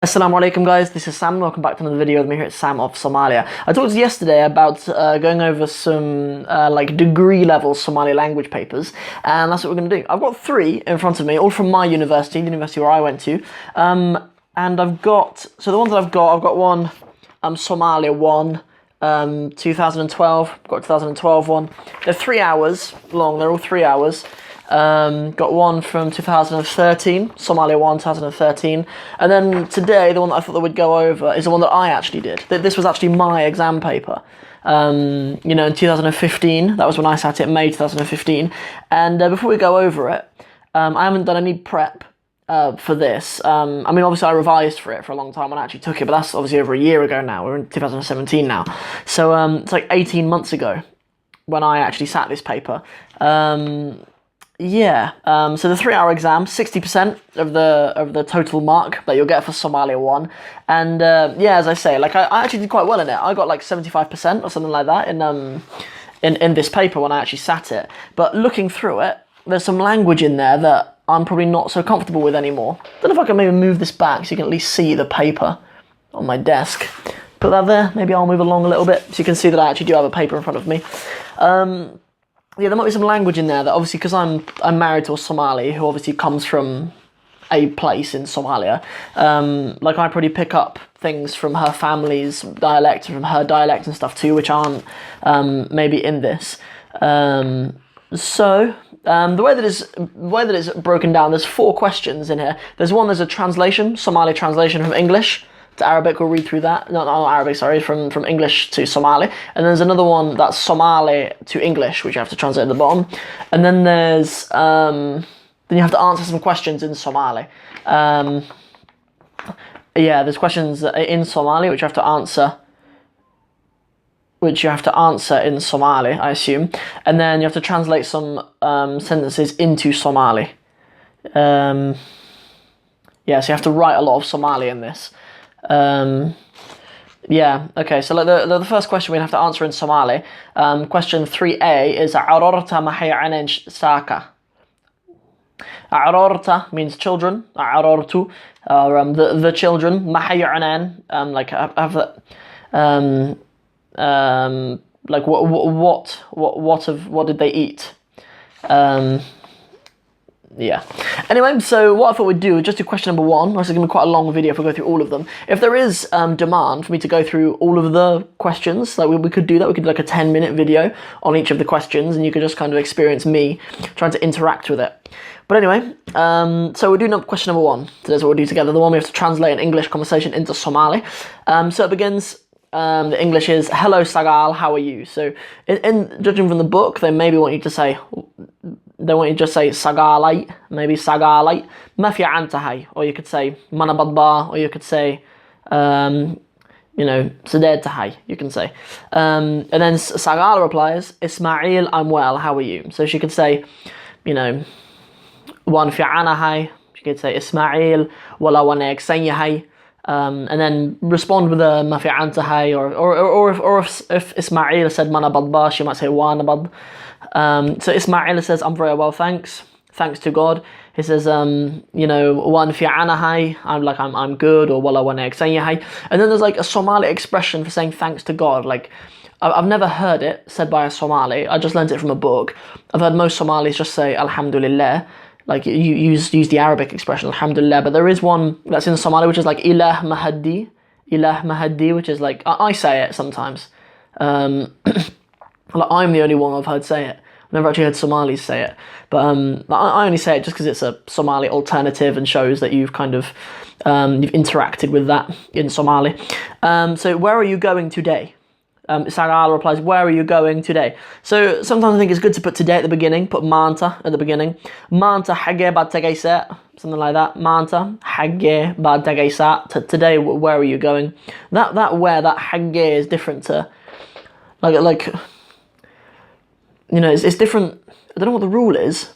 Assalamu alaikum guys, this is Sam. Welcome back to another video with me here at Sam of Somalia. I talked yesterday about going over some like degree level Somali language papers, and that's what we're going to do. I've got three in front of me, all from my university, the university where I went to, and I've got, so the ones that I've got one Somalia 1, 2012, I've got a 2012 one. They're 3 hours long, they're all 3 hours. Got one from 2013, Somalia 1, 2013, and then today, the one that I thought that we'd go over is the one that I actually did. This was actually my exam paper, in 2015, that was when I sat it, May 2015, and before we go over it, I haven't done any prep for this. I mean, obviously I revised for it for a long time when I actually took it, but that's obviously over a year ago now, we're in 2017 now, so it's like 18 months ago when I actually sat this paper. So the 3 hour exam, 60% of the total mark that you'll get for Somalia 1, and as I say, like I actually did quite well in it. I got like 75% or something like that in this paper when I actually sat it. But looking through it, there's some language in there that I'm probably not so comfortable with anymore. Don't know if I can maybe move this back so you can at least see the paper on my desk. Put that there. Maybe I'll move along a little bit so you can see that I actually do have a paper in front of me. There might be some language in there that obviously, because I'm married to a Somali who obviously comes from a place in Somalia, like I probably pick up things from her family's dialect and from her dialect and stuff too, which aren't maybe in this. The way that it's broken down, there's 4 questions in here. There's a translation, Somali translation from English to Arabic. We'll read through that. Not Arabic, sorry, from English to Somali. And then there's another one that's Somali to English, which you have to translate at the bottom. And then there's then you have to answer some questions in Somali. There's questions in Somali which you have to answer in Somali, I assume. And then you have to translate some sentences into Somali. So you have to write a lot of Somali in this. Okay, so like the first question we have to answer in Somali, question 3A is Arorta maxay canen saaka. Arorta means children, Arortu, or the children, maxay canen, like have like what did they eat? Anyway, so what I thought we'd do is just do question number 1. This is going to be quite a long video if we go through all of them. If there is demand for me to go through all of the questions, like we could do that. We could do like a 10-minute video on each of the questions, and you could just kind of experience me trying to interact with it. But anyway, so we're doing up question number 1. So that's what we'll do together. The one we have to translate an English conversation into Somali. So it begins. The English is, hello Sagal, how are you? So in judging from the book, they maybe want you to say, Sagalite, maybe Sagalite, ma fi anta hay, or you could say mana badba, or you could say Saded tahay, you can say. And then Sagal replies, Ismail, I'm well, how are you? So she could say, wan fi ana hay, she could say Ismail, wala wanek sanya hay. And then respond with a ma fi anta hay, or if Ismail said mana badba, she might say wana bad. So Ismail says, I'm very well, thanks to God. He says, wan fi ana hay, I'm good, or wala wanek sanya hay. And then there's like a Somali expression for saying thanks to God. Like I've never heard it said by a Somali. I just learned it from a book. I've heard most Somalis just say Alhamdulillah. Like you use the Arabic expression Alhamdulillah, but there is one that's in Somali which is like Ilah Mahadi, which is like I say it sometimes. Like I'm the only one I've heard say it. I've never actually heard Somalis say it, but I only say it just because it's a Somali alternative and shows that you've kind of you've interacted with that in Somali. So where are you going today? Sagal replies, where are you going today? So sometimes I think it's good to put today at the beginning, put manta at the beginning. Manta hagge bad tagaysa, something like that. Manta hagge bad tagaysa. Today, where are you going? That hagge is different to like it's different. I don't know what the rule is.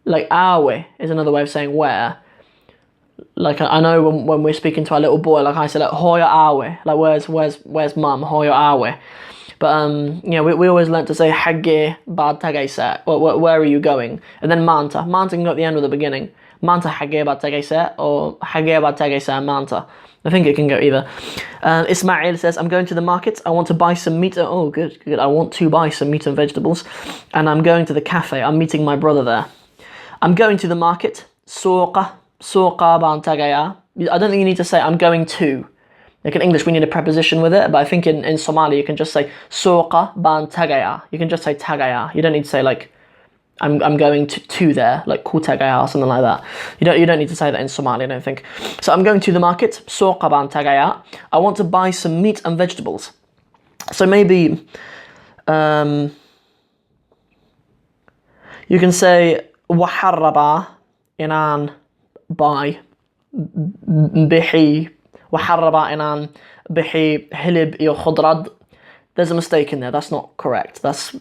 Like awe is another way of saying where. Like I know when we're speaking to our little boy, like I say, like hoya awe, like where's mum, hoya awe. But we always learnt to say hagge bad tagaysa. Where are you going? And then manta can go at the end or the beginning. Manta xagee baad tagaysaa or xagee baad tagaysaa manta. I think it can go either. Ismail says, I'm going to the market. I want to buy some meat. Oh, good, good. I want to buy some meat and vegetables. And I'm going to the cafe. I'm meeting my brother there. I'm going to the market. Suqa baan tagayaa. I don't think you need to say I'm going to. Like in English, we need a preposition with it, but I think in Somali, you can just say suqa baan tagayaa. You can just say tagayaa. You don't need to say like I'm going to there, like ku tagayaa or something like that. You don't need to say that in Somali, I don't think. So I'm going to the market. Suqa baan tagayaa. I want to buy some meat and vegetables. So maybe you can say waxaan rabaa inaan buy bixi. Waxaan rabaa inaan bixi hilib iyo khudrad. There's a mistake in there. That's not correct. That's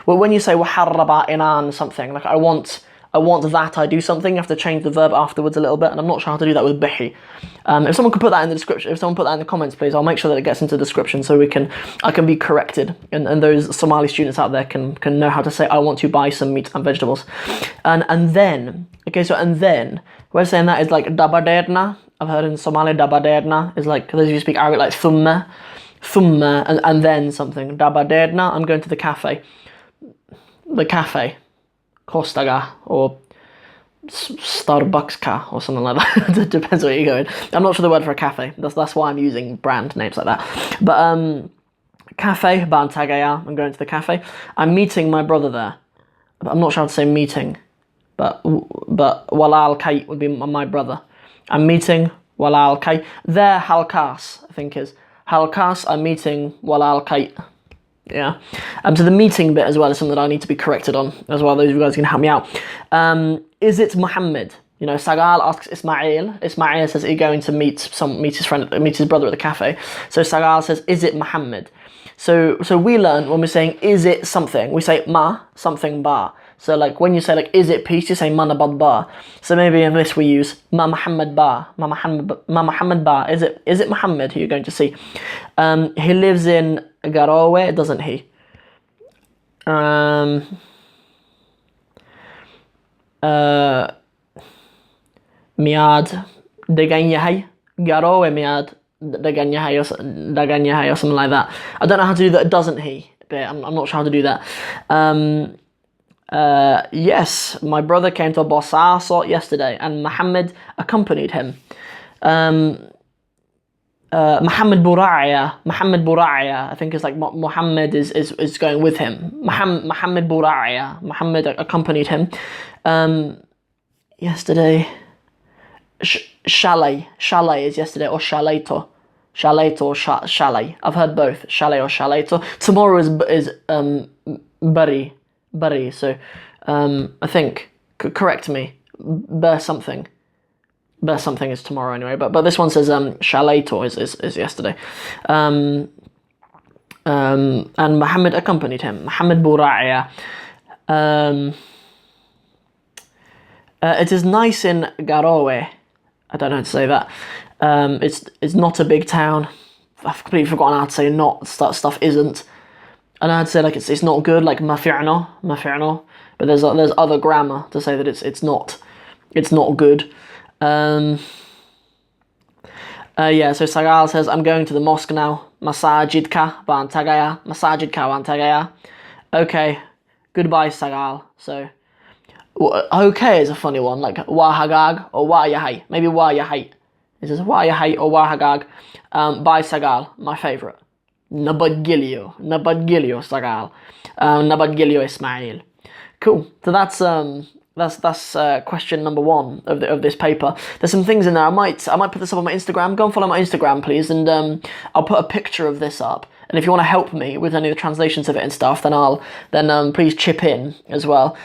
well, when you say waxaan rabaa inaan something, like I want that I do something, you have to change the verb afterwards a little bit, and I'm not sure how to do that with bixi. If someone could put that in the description, if someone put that in the comments, please, I'll make sure that it gets into the description so I can be corrected, and those Somali students out there can know how to say I want to buy some meat and vegetables. And then we're saying that is like dabaderna. I've heard in Somali dabaderna is like, those of you who speak Arabic, like thumma, and then something. Dabaderna, I'm going to the cafe. The cafe. Kostaga, or Starbucks ka, or something like that. It depends where you're going. I'm not sure the word for a cafe. That's why I'm using brand names like that. But cafe, baan tagayaa. I'm going to the cafe. I'm meeting my brother there. But I'm not sure how to say meeting. But walal kay would be my brother. I'm meeting walal kay. There halkas, I think is. Halkas, I'm meeting walal kay. Yeah. So the meeting bit as well is something that I need to be corrected on as well. Those of you guys can help me out. Is it Muhammad? You know, Sagal asks Ismail. Ismail says, are you going to meet his brother at the cafe? So Sagal says, is it Muhammad? So we learn when we're saying, is it something? We say ma, something ba. So like when you say like, is it peace? You say ma nabad ba. So maybe in this we use ma Muhammad ba. Ma Muhammad ba. Is it Muhammad who you're going to see? He lives in Garowe, doesn't he? Miad degan yahay. Garowe miad degan yahay or something like that. I don't know how to do that. Doesn't he? But I'm not sure how to do that. Yes, my brother came to Bosaso yesterday, and Muhammad accompanied him. Muhammad Buraya, I think it's like Muhammad is going with him. Muhammad Buraya, Muhammad accompanied him. Yesterday, Shalay is yesterday, or Shalaito or Shalay. I've heard both, Shalay or Shalaito. Tomorrow is Bari. So I think, correct me, Bear something is tomorrow anyway, but this one says Shalaito is yesterday. And Muhammad accompanied him. Muhammad Buraya. It is nice in Garowe. I don't know how to say that. It's not a big town. I've completely forgotten how to say not. Stuff isn't. And I'd say like it's not good, like mafi'no. But there's other grammar to say that it's not good. Yeah, so Sagal says, I'm going to the mosque now. Masajidka baan tagayaa. Okay, goodbye Sagal. So, okay is a funny one, like wahagag or wayahai. Maybe wayahai. It says wayahai or wahagag. Bye Sagal, my favourite. Nabadgilio Sagal. Nabadgilio Ismail. Cool. So that's question number 1 of this paper. There's some things in there. I might put this up on my Instagram. Go and follow my Instagram, please, and I'll put a picture of this up. And if you want to help me with any of the translations of it and stuff, then please chip in as well.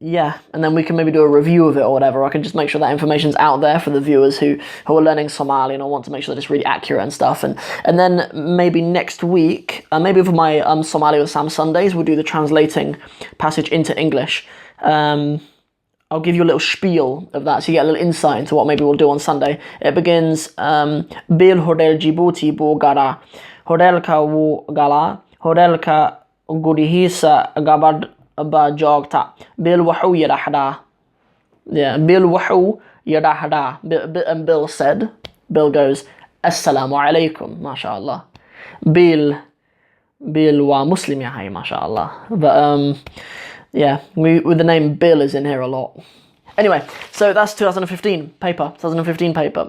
Yeah, and then we can maybe do a review of it or whatever. I can just make sure that information's out there for the viewers who are learning Somali, and I want to make sure that it's really accurate and stuff. And then maybe next week, maybe for my Somali with Sam Sundays, we'll do the translating passage into English. I'll give you a little spiel of that so you get a little insight into what maybe we'll do on Sunday. It begins, Bil Hodel Djibouti Bu Gara, Hodelka Wu Gala, Hodelka Gudihisa Gabad Ba Jogta, Bil Wahu Yirahda. Yeah, Bill wahu yadahada. And Bill said, Bill goes, Assalamu alaikum, mashallah. Bill wa Muslim yahay, mashallah. But yeah, with the name Bill is in here a lot. Anyway, so that's 2015 paper.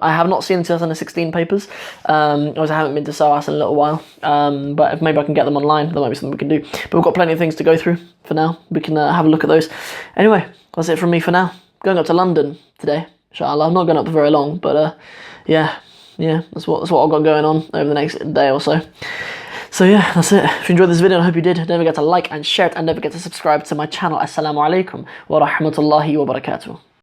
I have not seen the 2016 papers. Obviously I haven't been to SOAS in a little while. But if maybe I can get them online, that might be something we can do. But we've got plenty of things to go through for now. We can have a look at those. Anyway, that's it from me for now. Going up to London today, inshallah. I'm not going up for very long, but yeah, that's what I've got going on over the next day or so. So yeah, that's it. If you enjoyed this video, I hope you did. Don't forget to like and share it, and don't forget to subscribe to my channel. Assalamu alaikum wa rahmatullahi wa barakatuh.